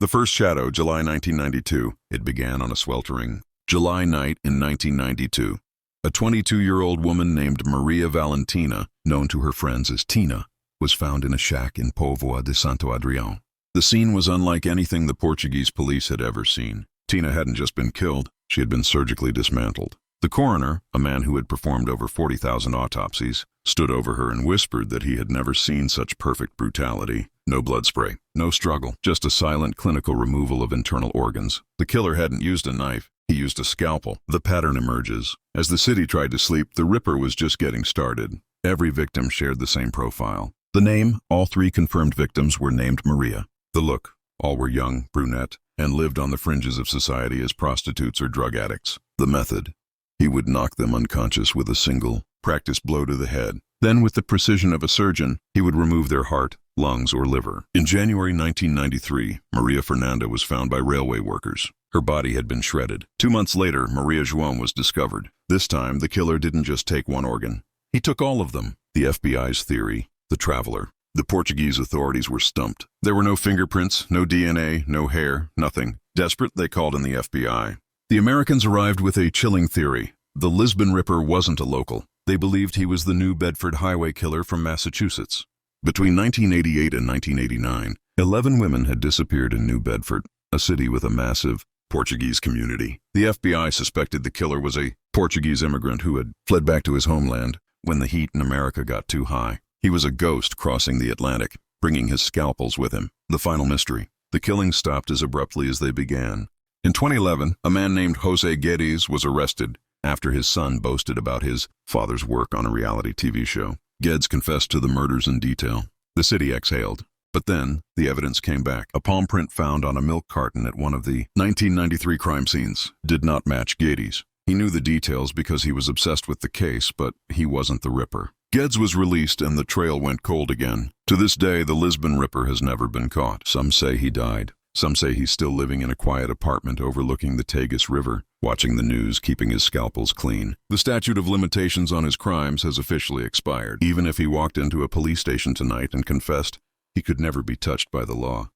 The first shadow, July 1992. It began on a sweltering July night in 1992. A 22-year-old woman named Maria Valentina, known to her friends as Tina, was found in a shack in Póvoa de Santo Adrião. The scene was unlike anything the Portuguese police had ever seen. Tina hadn't just been killed, she had been surgically dismantled. The coroner, a man who had performed over 40,000 autopsies, stood over her and whispered that he had never seen such perfect brutality. No blood spray, no struggle, just a silent clinical removal of internal organs. The killer hadn't used a knife, he used a scalpel. The pattern emerges. As the city tried to sleep, the Ripper was just getting started. Every victim shared the same profile. The name, all three confirmed victims were named Maria. The look, all were young, brunette, and lived on the fringes of society as prostitutes or drug addicts. The method, he would knock them unconscious with a single, practiced blow to the head. Then, with the precision of a surgeon, he would remove their heart, lungs, or liver. In January 1993, Maria Fernanda was found by railway workers. Her body had been shredded. 2 months later, Maria João was discovered. This time, the killer didn't just take one organ. He took all of them. The FBI's theory, the traveler. The Portuguese authorities were stumped. There were no fingerprints, no DNA, no hair, nothing. Desperate, they called in the FBI. The Americans arrived with a chilling theory. The Lisbon Ripper wasn't a local. They believed he was the New Bedford highway killer from Massachusetts. Between 1988 and 1989, 11 women had disappeared in New Bedford, a city with a massive Portuguese community. The FBI suspected the killer was a Portuguese immigrant who had fled back to his homeland when the heat in America got too high. He was a ghost crossing the Atlantic, bringing his scalpels with him. The final mystery. The killings stopped as abruptly as they began. In 2011, a man named Jose Guedes was arrested after his son boasted about his father's work on a reality TV show. Guedes confessed to the murders in detail. The city exhaled. But then, the evidence came back. A palm print found on a milk carton at one of the 1993 crime scenes did not match Guedes. He knew the details because he was obsessed with the case, but he wasn't the Ripper. Guedes was released and the trail went cold again. To this day, the Lisbon Ripper has never been caught. Some say he died. Some say he's still living in a quiet apartment overlooking the Tagus River, watching the news, keeping his scalpels clean. The statute of limitations on his crimes has officially expired. Even if he walked into a police station tonight and confessed, he could never be touched by the law.